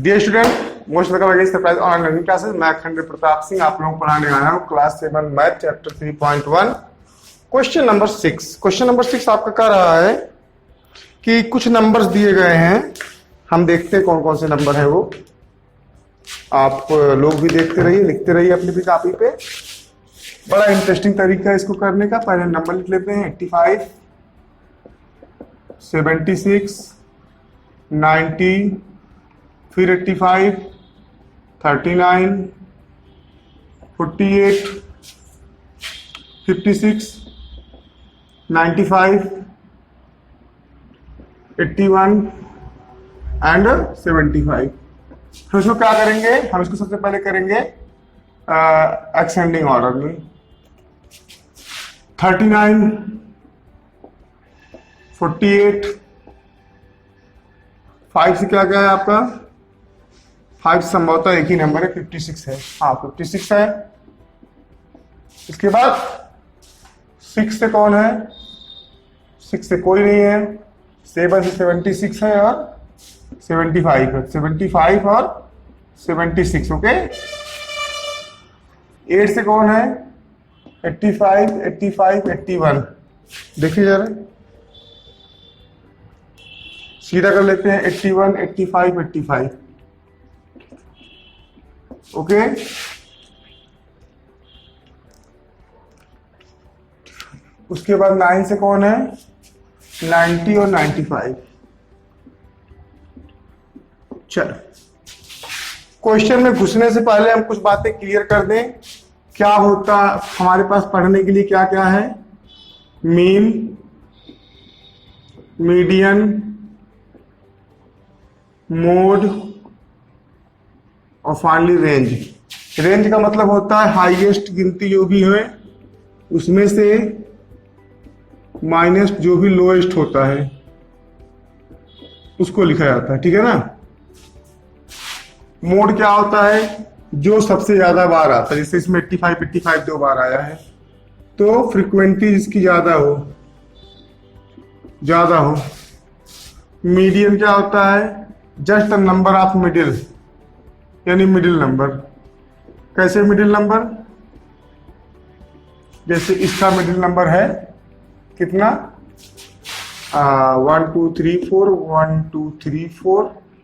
Dear student, most welcome surprise online learning classes. मैं खंडे प्रताप सिंह आप लोगों को पढ़ाने आया हूँ class 7 math chapter 3.1 question number 6। Question number 6 आपका कह रहा है कि कुछ नंबर्स दिए गए हैं, हम देखते हैं कौन कौन से नंबर है वो। आप लोग भी देखते रहिए, लिखते रहिए अपनी भी कॉपी पे। बड़ा इंटरेस्टिंग तरीका है इसको करने का। पहले नंबर लिख लेते हैं 85, 76, 90, फिर 85, 39, 48, 56, 95, 81 एंड 75। तो इसको क्या करेंगे, हम इसको सबसे पहले करेंगे एक्सेंडिंग ऑर्डर में। 39, 48, 5 से क्या क्या है आपका, 5 संभवतः एक ही नंबर है, 56 है। हाँ 56 है। इसके बाद 6 से कौन है, 6 से कोई नहीं है। 7 से 76 है और 75 है, 75 और 76। ओके। 8 से कौन है, 85, 85, 81। देखिए जरा, सीधा कर लेते हैं 81, 85, 85। ओके। उसके बाद 9 से कौन है, 90 और 95। चलो, क्वेश्चन में घुसने से पहले हम कुछ बातें क्लियर कर दें। क्या होता हमारे पास पढ़ने के लिए क्या क्या है, मीन, मीडियन, मोड और फाइनली रेंज। रेंज का मतलब होता है हाईएस्ट गिनती जो भी है उसमें से माइनस जो भी लोएस्ट होता है उसको लिखा जाता है, ठीक है ना। मोड क्या होता है, जो सबसे ज्यादा बार आता है। जैसे इसमें 85, 85 दो बार आया है तो फ्रीक्वेंसी जिसकी ज्यादा हो। मीडियन क्या होता है, just the number of middle, यानी मिडिल नंबर। कैसे मिडिल नंबर, जैसे इसका मिडिल नंबर है कितना, 1 2 3 4, 1 2 3 4,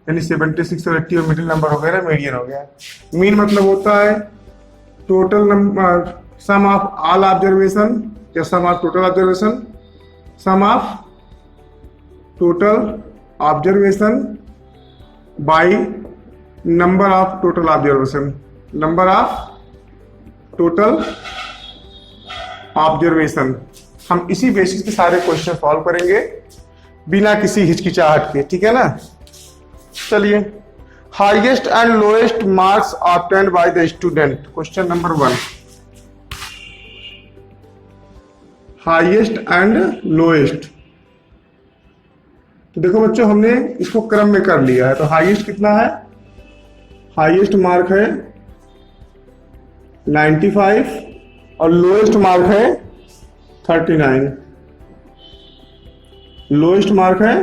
यानी 76 और 80 और मिडिल नंबर हो गया, मीडियन हो गया। मीन मतलब होता है total number, sum of all observation या sum of total observation, sum of total observation by number of total observation, number of total observation. हम इसी बेसिस पे सारे क्वेश्चन सॉल्व करेंगे बिना किसी हिचकिचाहट के, ठीक है ना। चलिए, highest and lowest marks obtained by the student. Question number 1, highest and lowest. तो देखो बच्चों, हमने इसको क्रम में कर लिया है। तो हाईएस्ट कितना है, हाईएस्ट मार्क है 95 और लोएस्ट मार्क है 39। लोएस्ट मार्क है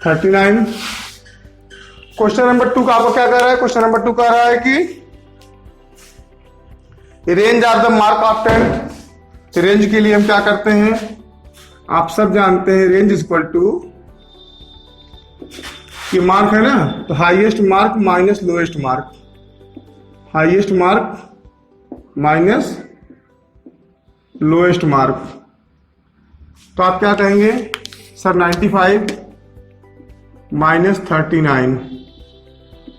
39। क्वेश्चन नंबर 2 का आपको क्या कह रहा है, क्वेश्चन नंबर 2 कह रहा है कि range of the mark of 10। Range के लिए हम क्या करते हैं, आप सब जानते हैं, रेंज इज इक्वल टू, ये मार्क है ना, तो highest mark minus lowest mark, highest mark minus lowest mark. तो आप क्या कहेंगे सर, 95 माइनस 39।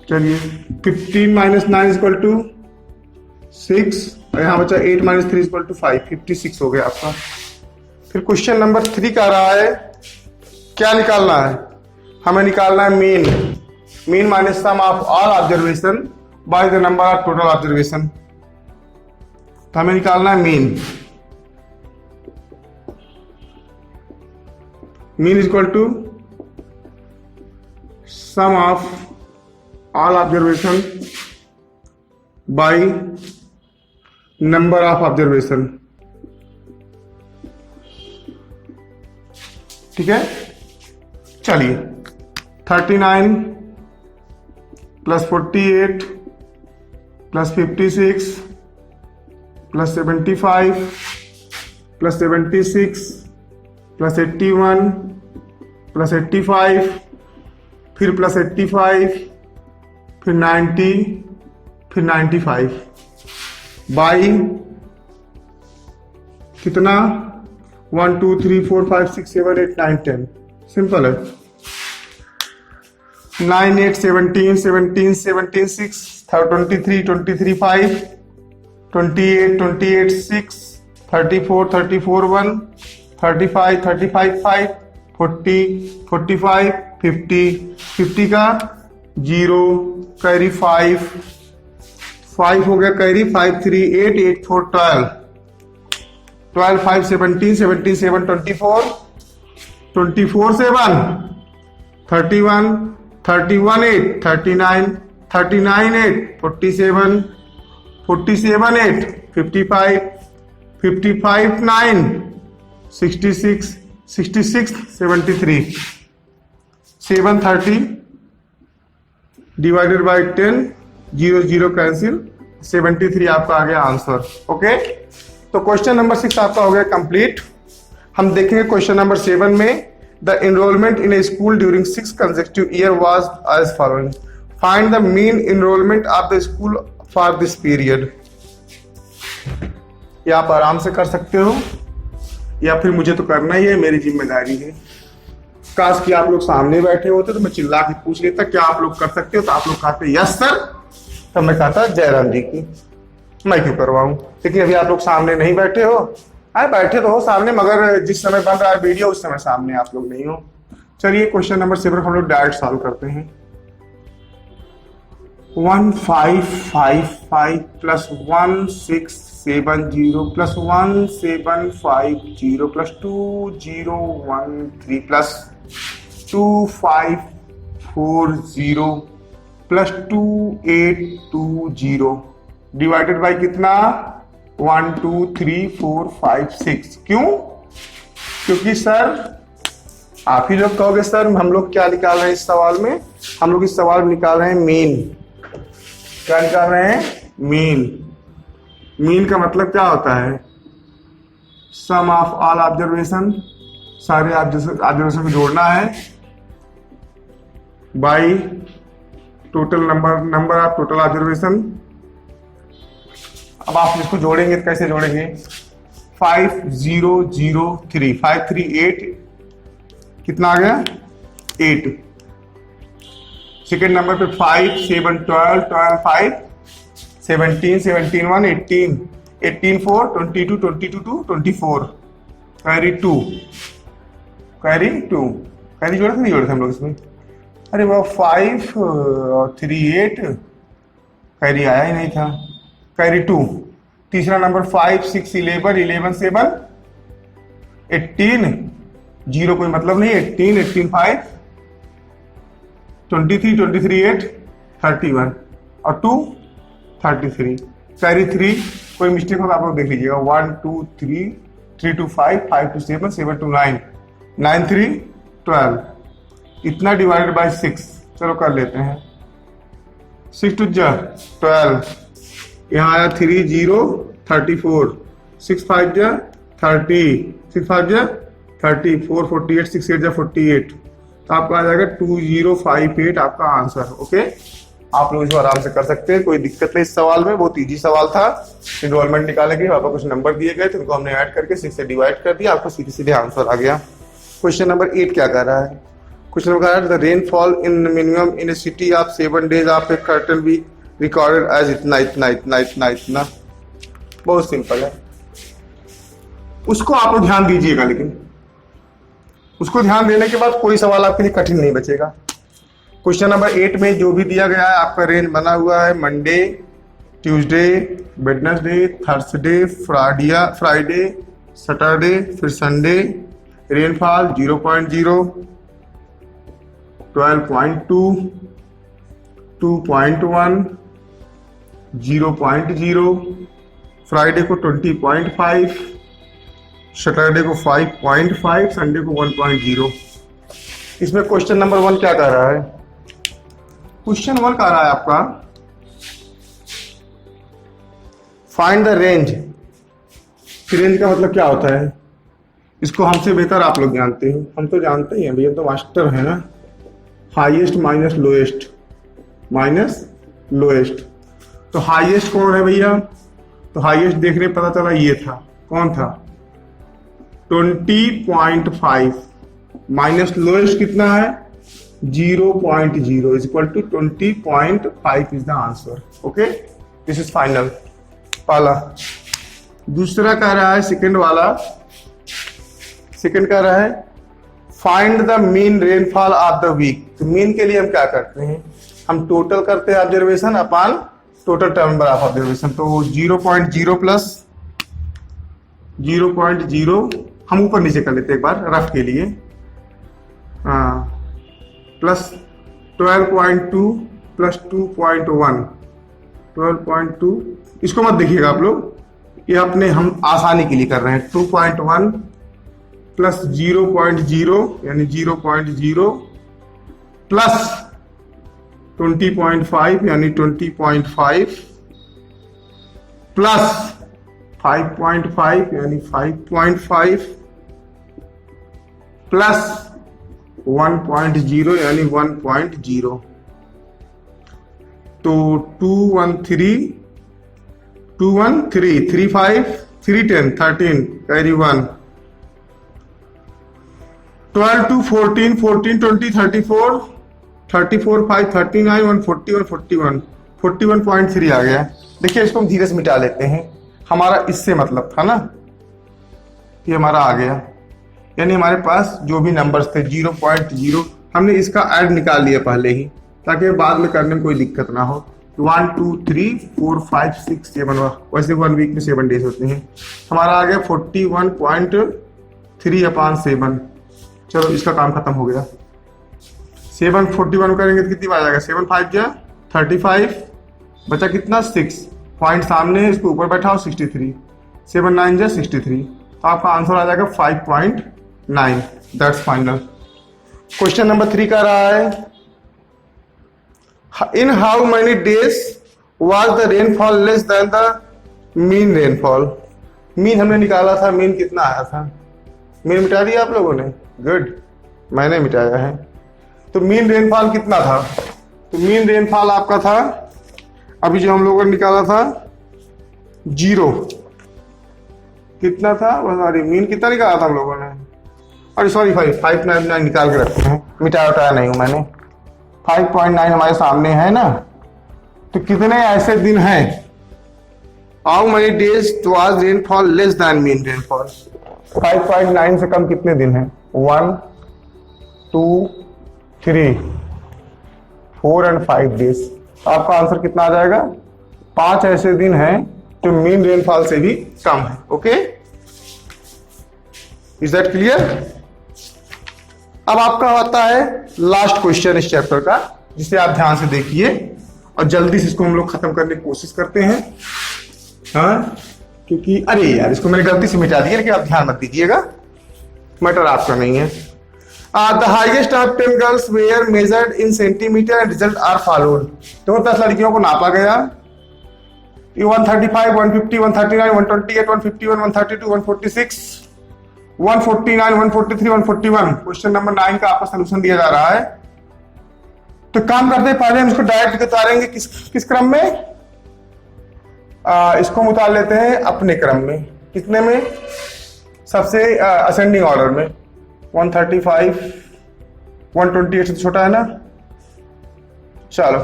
चलिए, 15 माइनस 9 इक्वल टू 6 और यहां बचा 8 माइनस 3 इक्वल टू 5, 56 हो गया आपका। फिर क्वेश्चन नंबर 3 का रहा है, क्या निकालना है, हमें निकालना है mean. Mean minus sum of all observation by the number of total observation. तो हमें निकालना है mean. Mean is equal to sum of all observation by number of observation, ठीक है। चलिए, 39 plus 48 plus 56 plus 75 plus 76 plus 81 plus 85 फिर plus 85 फिर 90 फिर 95 बाई कितना 1 2 3 4 5 6 7 8 9 10। सिंपल है। 9 8 17 17 17 6 23 23 5 28 28 6 34 34 1 35 35 5 40 45 50 50 का 0 कैरी 5 5 हो गया कैरी 5 3 8 8 4 12 12 5 17 17 7 24 24 7 31 31 8 39 39 8 47 47 8 55 55 9 66 66 73 730 डिवाइडेड बाय 10 0 0 कैंसिल 73 आपका आ गया आंसर। ओके, तो क्वेश्चन नंबर 6 आपका हो गया कंप्लीट। हम देखेंगे क्वेश्चन नंबर 7 में the enrolment in A school during 6 consecutive year was as following. Find the mean enrollment of the school for this period. ये आप आराम से कर सकते हो या फिर मुझे तो करना ही है, मेरी जिम्मेदारी है। काश कि आप लोग सामने बैठे होते तो मैं चिल्ला के पूछ लेता क्या आप लोग कर सकते हो, तो आप लोग कहते यस सर, तब मैं कहता जयराम जी की, मैं क्यों करवाऊं। लेकिन अभी आप लोग सामने नहीं बैठे हो, अरे बैठे तो हो सामने, मगर जिस समय बन रहा है वीडियो उस समय सामने आप लोग नहीं हो। चलिए क्वेश्चन नंबर 7 हम लोग डायरेक्ट सॉल्व करते हैं। 1555 plus 1670 plus 1750 plus 2013 plus 2540 plus 2820 divided by कितना 1 2 3 4 5 6। क्यों? क्योंकि सर आप ही लोग कहोगे सर हम लोग क्या निकाल रहे हैं इस सवाल में, हम लोग इस सवाल में निकाल रहे हैं मीन। क्या निकाल रहे हैं? मीन। मीन का मतलब क्या होता है? सम ऑफ ऑल ऑब्जर्वेशन, सारे ऑब्जर्वेशन को जोड़ना है by total number of total observation. अब आप इसको जोड़ेंगे तो कैसे जोड़ेंगे? 5003 538 कितना आ गया 8। सेकेंड नंबर पे 5 7 12 12 5 17 17 1 18 18 4 22 22 2 24 कैरी 2 कैरी जोड़े थे नहीं जोड़े थे हम लोग इसमें? अरे वो 5 और 3 8 कैरी आया ही नहीं था, कैरी 2। तीसरा नंबर 5 6 11 11 7 18 0 कोई मतलब नहीं, 18 18 5 23 23 8 31 और 2 33 कैरी 3। कोई मिस्टेक हो तो आप लोग देख लीजिएगा 1 2 3 3 2 5 5 2 7 7 2 9 9 3 12 इतना डिवाइडेड बाय 6। चलो कर लेते हैं 6 2 12 यहाँ आया 3 0 34 6 5 30 6 5 30 4 48 6 8 48 तो आपका आ जाएगा 2058 आपका आंसर। ओके, आप लोग इसको आराम से कर सकते हैं, कोई दिक्कत नहीं इस सवाल में। बहुत इजी सवाल था। इनरोलमेंट निकालने के लिए आपको कुछ नंबर दिए गए थे, उनको हमने ऐड करके 6 से डिवाइड कर दिया, आपको सीधे सीधे आंसर आ गया। क्वेश्चन नंबर 8 क्या कर रहा है? क्वेश्चन नंबर कह रहा है the rainfall in minimum in a city of 7 days of a certain be recorded as इतना इतना इतना इतना इतना। बहुत सिंपल है, उसको आप लोग ध्यान दीजिएगा, लेकिन उसको ध्यान देने के बाद कोई सवाल आपके लिए कठिन नहीं बचेगा। क्वेश्चन नंबर 8 में जो भी दिया गया है आपका रेंज बना हुआ है Monday, Tuesday, Wednesday, Thursday, Friday, Saturday, फिर संडे। रेनफॉल 0.0, 12.2, 2.1, 0.0, फ्राइडे को 20.5, सैटरडे को 5.5, संडे को 1.0। इसमें क्वेश्चन नंबर 1 क्या कह रहा है? क्वेश्चन 1 का रहा है आपका फाइंड द रेंज। रेंज का मतलब क्या होता है, इसको हमसे बेहतर आप लोग जानते हैं, हम तो जानते ही हैं भैया, तो मास्टर है ना। Highest minus lowest, minus lowest. तो हाईएस्ट कौन है भैया, तो हाईएस्ट देखने पता चला ये था, कौन था 20.5 माइनस लोएस्ट कितना है 0.0 is equal to 20.5 is the answer. Okay, this is final पहला। दूसरा कह रहा है सेकंड वाला, सेकंड कह रहा है find the mean rainfall of the week. तो मीन के लिए हम क्या करते हैं, हम टोटल करते हैं observation upon total number of observation. तो 0.0 प्लस 0.0 हम ऊपर नीचे कर लेते हैं एक बार रफ के लिए, प्लस 12.2 प्लस 2.1 12.2। इसको मत देखिएगा आप लोग, ये अपने हम आसानी के लिए कर रहे हैं। 2.1 प्लस 0.0 यानी 0.0 प्लस 20.5 यानी 20.5 प्लस 5.5 यानी 5.5 प्लस 1.0 यानी 1.0। तो 213 35 310 13 कैरी 1 12 2 14 14 20 34 34 5 39 140 141 41.3 आ गया। देखिए इसको हम धीरे से मिटा लेते हैं, हमारा इससे मतलब था ना, ये हमारा आ गया, यानी हमारे पास जो भी नंबर्स थे 0.0 हमने इसका ऐड निकाल लिया पहले ही, ताकि बाद में करने में कोई दिक्कत ना हो। 1 2 3 4 5 6 7 वैसे 1 वीक में 7 डेज होते हैं, हमारा आ गया 41.3/7। चलो इसका काम खत्म हो गया। 7 41 करेंगे तो कितनी बार आ जाएगा, 7 5 जा 35, बचा कितना 6 पॉइंट सामने है, इसको ऊपर बैठाओ 63, 7 9 जा 63, तो आपका आंसर आ जाएगा 5.9। That's final. क्वेश्चन नंबर 3 का रहा है in how many days was the rainfall less than the mean rainfall. Mean हमने निकाला था, मीन कितना आया था, मीन मिटा दिया आप लोगों ने, गुड, मैंने मिटाया है। तो मीन रेनफॉल कितना था, तो मीन रेनफॉल आपका था अभी जो हम लोगों ने निकाला था 0, कितना था, सॉरी मीन कितना निकाला था हम लोगों ने, अरे सॉरी 5.9 निकाल के रखते हैं, मिटाया उठाया नहीं हूं मैंने। 5.9 हमारे सामने है ना, तो कितने ऐसे दिन हैं, how many days was rainfall less than mean rainfall. 5.9 से कम कितने दिन हैं, 1 2 3 4 एंड 5 डेज। आपका आंसर कितना आ जाएगा, 5 ऐसे दिन हैं जो मीन रेनफॉल से भी कम है। Okay, is that clear. अब आपका होता है लास्ट क्वेश्चन इस चैप्टर का, जिसे आप ध्यान से देखिए और जल्दी से इसको हम लोग खत्म करने की कोशिश करते हैं। हाँ, क्योंकि अरे यार इसको मैंने गलती से मिटा दिया, लेकिन आप ध्यान मत दीजिएगा, मैटर आपका नहीं है। The highest of 10 girls were measured in centimeter and result are followed. तो 10 लड़कियों को नापा गया, 135 150 139 128 151 132 146 149 143 141। क्वेश्चन नंबर 9 का आपका सोल्यूशन दिया जा रहा है। तो काम करते हैं, पहले हम इसको डायरेक्ट उतारेंगे किस क्रम में, इसको हम उतार लेते हैं अपने क्रम में। कितने में, सबसे असेंडिंग ऑर्डर में। 135 128 से छोटा है ना, चलो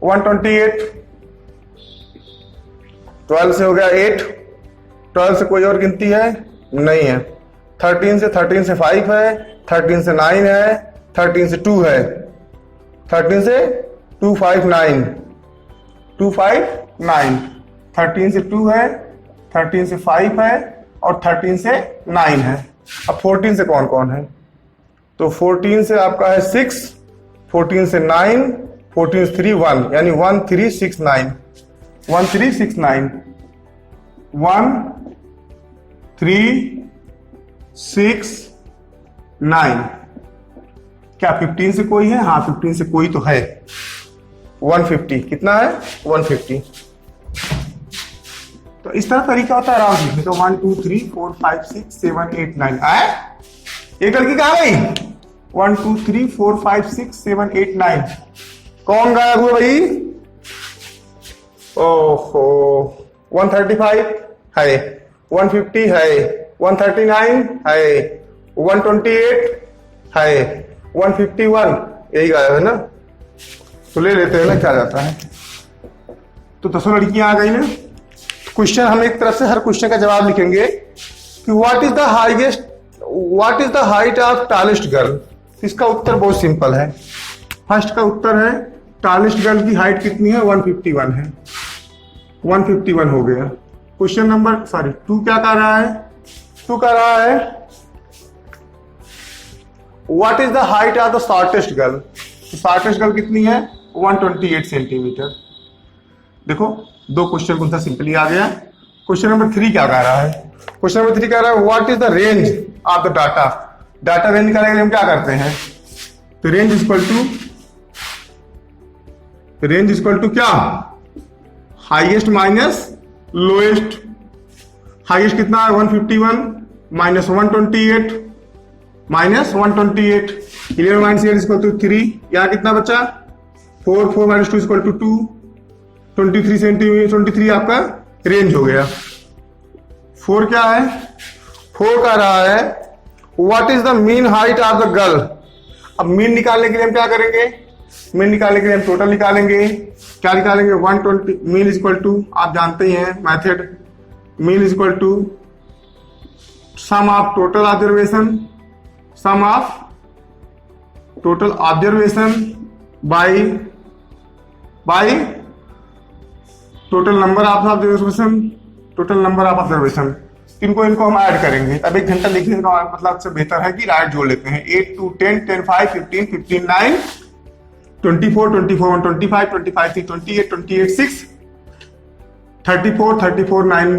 128 12 से हो गया 8, 12 से कोई और गिनती है नहीं है, 13 से 5 है, 13 से 9 है, 13 से 2 है, 13 से 2 5 9 2 5 9, 13 से 2 है, 13 से 5 है और 13 से 9 है। अब 14 से कौन कौन है, तो 14 से आपका है 6, 14 से 9, 14 से 3 1 यानी 1369 1369 1 3 6 9। क्या 15 से कोई है, हाँ 15 से कोई तो है, 150 कितना है 150। तो इस तरह तरीका होता है आराम लिखने का। 1 2 3 4 5 6 7 8 9 आए एक लड़की कहाँ गई 1 2 3 4 5 6 7 8 9 कौन गायब हुआ भाई? ओहो 135 है 150 है 139 है 128 है 151 यही गायब है ना। तो ले लेते हैं ना क्या जाता है। तो 10 लड़कियां आ गई ना। क्वेश्चन हम एक तरफ से हर क्वेश्चन का जवाब लिखेंगे कि what is the height of tallest girl. इसका उत्तर बहुत सिंपल है। फर्स्ट का उत्तर है टॉलेस्ट गर्ल की हाइट कितनी है 151 है 151 हो गया। क्वेश्चन नंबर 2 क्या कह रहा है 2 कह रहा है what is the height of the shortest girl. Shortest girl कितनी है 128 सेंटीमीटर। देखो 2 क्वेश्चन कौन सा सिंपली आ गया। क्वेश्चन नंबर 3 क्या कह रहा है क्वेश्चन नंबर 3 कह रहा है what is the range of the data range निकालने के लिए हम क्या करते हैं तो रेंज इक्वल टू क्या हाईएस्ट माइनस लोएस्ट। हाईएस्ट कितना है 151 माइनस 128 11 माइनस 8 इक्वल टू 3। यहाँ कितना बचा 4 माइनस 2 इक्वल टू 2 23 सेंटीमीटर 23 आपका रेंज हो गया। 4 क्या है 4 कह रहा है what is the mean height of the girl. अब मीन निकालने के लिए हम क्या करेंगे मीन निकालने के लिए हम टोटल निकालेंगे। क्या निकालेंगे 120 मीन इज इक्वल टू आप जानते ही हैं method mean is equal to sum of total observation by total number of observation. इनको हम ऐड करेंगे। अब 1 घंटा लिखने का मतलब से बेहतर है कि राइट जोड़ लेते हैं। 8 2 10 10 5 15 15 9 24 24 1 25 25 3 28 28 6 34 34 9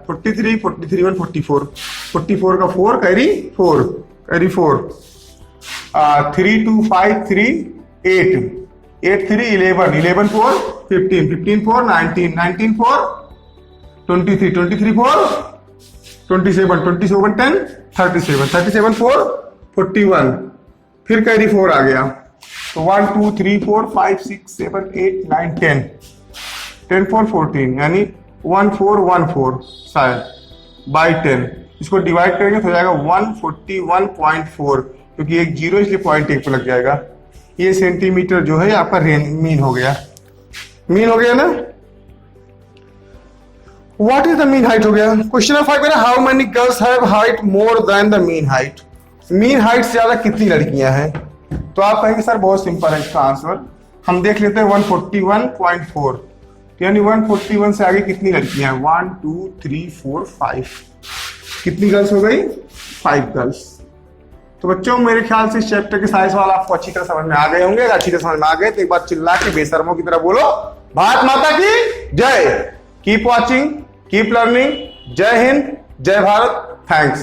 43 43 1 44 44 का 4 कैरी 4 3 2 5 3 8 8 3 11 11 4 15 15 4 19 19 4 23 23 4 27 27 10 37 37 4 41 फिर कैरी 4 आ गया। तो 1 2 3 4 5 6 7 8 9 10 10 4 14 यानी 1414 शायद बाई 10 इसको डिवाइड करेंगे तो हो जाएगा 141.4 क्योंकि एक जीरो इसलिए 0.1 पे लग जाएगा। ये सेंटीमीटर जो है आपका मीन हो गया ना। What is the mean height हो गया। Question number 5 how many girls have height more than the mean height. Mean height से ज्यादा कितनी लड़कियां हैं। तो आप कहेंगे सर बहुत सिंपल है इसका आंसर। हम देख लेते हैं 141.4 यानी 141 से आगे कितनी लड़कियां हैं 1 2 3 4 5 कितनी गर्ल्स हो गई 5 गर्ल्स। तो बच्चों मेरे ख्याल से इस चैप्टर के सारे सवाल आपको अच्छी तरह समझ में आ गए होंगे। अगर अच्छी तरह समझ में आ गए तो एक बार चिल्ला के बेशर्मों की तरह बोलो भारत माता की जय। Keep watching keep learning. जय हिंद जय भारत। थैंक्स।